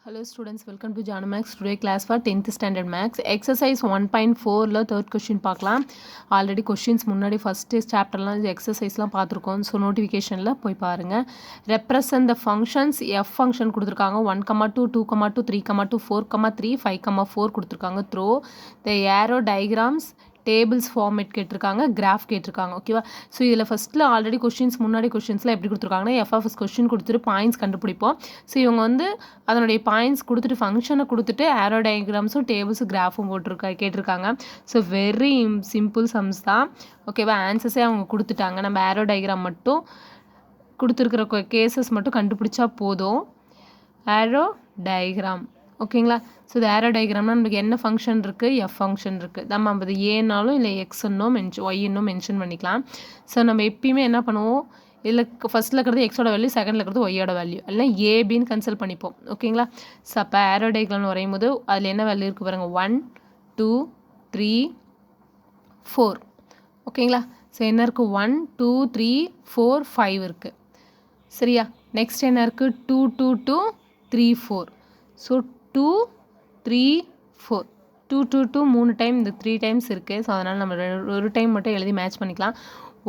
Hello students, welcome to Jana Max. Today class for 10th standard Max. Exercise 1.4ல third question பார்க்கலாம். Already questions முன்னாடி first சாப்டர்லாம் எக்ஸசைஸ்லாம் பார்த்துருக்கோம். So நோட்டிஃபிகேஷனில் போய் பாருங்கள். Represent the functions F function கொடுத்துருக்காங்க 1,2 2,2 3,2 4,3 5,4 கொடுத்துருக்காங்க. த்ரோ த aero diagrams tables format கேட்டிருக்காங்க, graph கேட்டிருக்காங்க. ஓகேவா? ஸோ இதில் ஃபஸ்ட்டில் ஆல்ரெடி முன்னாடி கொஷின்ஸில் எப்படி கொடுத்துருக்காங்கன்னா எஃப்எஃப்எஸ் கொஷின் கொடுத்துட்டு பாயிண்ட்ஸ் கண்டுபிடிப்போம். ஸோ இவங்க வந்து அதனுடைய பாயிண்ட்ஸ் கொடுத்துட்டு ஃபங்க்ஷனை கொடுத்துட்டு ஏரோ டயக்ராம்ஸும் டேபிள்ஸும் கிராஃபும் கேட்டிருக்காங்க. ஸோ வெரி சிம்பிள் சம்ஸ் தான். ஓகேவா? ஆன்சர்ஸே அவங்க கொடுத்துட்டாங்க. நம்ம ஏரோ டயக்ராம் மட்டும் கொடுத்துருக்குற கேசஸ் மட்டும் கண்டுபிடிச்சா போதும். ஏரோ டயக்ராம் ஓகேங்களா? ஸோ இது ஏரோ டயக்ராம்னா நமக்கு என்ன ஃபங்க்ஷன் இருக்குது, எஃப் ஃபங்க்ஷன் இருக்குது. நம்ம அது ஏனாலும் இல்லை எக்ஸ்ன்னோ ஒய்ன்னோ மென்ஷன் பண்ணிக்கலாம். ஸோ நம்ம எப்பயுமே என்ன பண்ணுவோம், இதில் ஃபஸ்ட்டில் இருக்கிறது எக்ஸோட வேல்யூ, செகண்டில் இருக்கிறது ஒய்யோட வேல்யூ, இல்லை ஏபின்னு கன்சல்ட் பண்ணிப்போம். ஓகேங்களா? ஸோ அப்போ ஏரோ டயக்ராம் வரையும் போது அதில் என்ன வேல்யூ இருக்குது பாருங்கள், 1 2 3 4. ஓகேங்களா? ஸோ என்ன இருக்குது, 1 2 3 4 5 இருக்குது. சரியா? நெக்ஸ்ட் என்ன இருக்குது, 2 2 2 3 4. ஸோ 2 3 4 2 2 2 3 டைம், இந்த 3 டைம்ஸ் இருக்குது. ஸோ அதனால் நம்ம ஒரு டைம் மட்டும் எழுதி மேட்ச் பண்ணிக்கலாம்.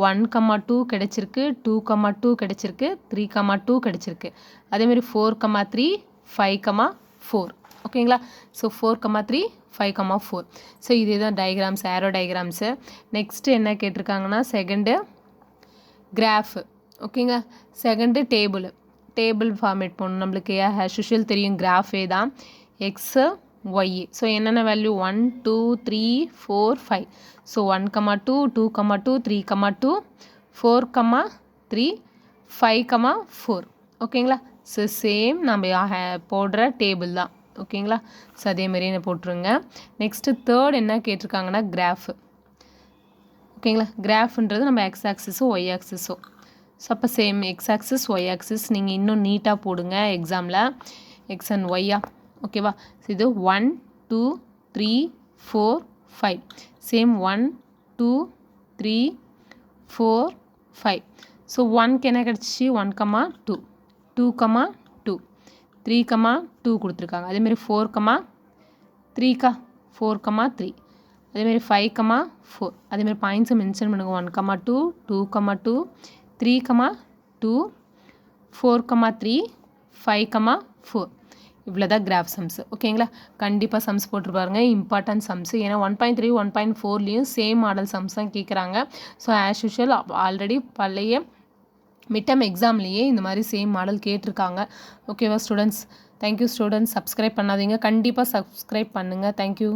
1,2 கிடச்சிருக்கு, 2,2 கிடச்சிருக்கு, 3,2 கிடச்சிருக்கு. அதேமாதிரி 4,3 5,4. ஓகேங்களா? ஸோ 4,3 5,4. ஸோ இதே தான் டயக்ராம்ஸ், ஏரோ டயக்ராம்ஸு. நெக்ஸ்ட்டு என்ன கேட்டிருக்காங்கன்னா செகண்டு கிராஃபு. ஓகேங்களா? செகண்டு டேபிள் ஃபார்மேட் பண்ணணும். நம்மளுக்கு ஆஸ் யூஷுவல் தெரியும், கிராஃபே தான், எக்ஸு ஒய். ஸோ என்னென்ன வேல்யூ, 1 2 3 4 5. ஸோ 1,2 2,2 3,2 4,3 5,4. ஓகேங்களா? ஸோ சேம் நம்ம போடுற டேபிள் தான். ஓகேங்களா? ஸோ அதேமாரி என்ன போட்டுருங்க. நெக்ஸ்ட்டு தேர்ட் என்ன கேட்டிருக்காங்கன்னா கிராஃபு. ஓகேங்களா? கிராஃப்ன்றது நம்ம எக்ஸ் ஆக்சிஸோ ஒய் ஆக்சிஸோ. ஸோ அப்போ same X axis Y axis நீங்கள் இன்னும் நீட்டாக போடுங்க எக்ஸாமில், எக்ஸ் அண்ட் ஒய்யா. ஓகேவா? ஸோ இது 1 2 3 4 5. சேம் 1 2 3 4 5. ஸோ 1க்கு என்ன கிடச்சிச்சு, 1,2 2,2 3,2 கொடுத்துருக்காங்க. அதேமாரி 4,3 4,3. அதேமாரி 5,4. அதேமாரி பாயிண்ட்ஸை மென்ஷன் பண்ணுங்கள். 1,2 2,2 3,2 4,3 5,4. இவ்வளோ தான் கிராஃப் சம்ஸ். ஓகேங்களா? கண்டிப்பாக சம்ஸ் போட்டுருப்பாருங்க, இம்பார்ட்டன்ட் சம்ஸ். ஏன்னா 1.3 1.4லேயும் சேம் மாடல் சம்ஸ் தான் கேட்குறாங்க. ஸோ ஆஸ் யூஷுவல் ஆல்ரெடி பழைய மிட்டம் எக்ஸாம்லேயே இந்த மாதிரி சேம் மாடல் கேட்டிருக்காங்க. ஓகேவா ஸ்டூடெண்ட்ஸ்? Thank you students. சப்ஸ்கிரைப் பண்ணாதீங்க, கண்டிப்பாக சப்ஸ்கிரைப் பண்ணுங்கள். தேங்க்யூ.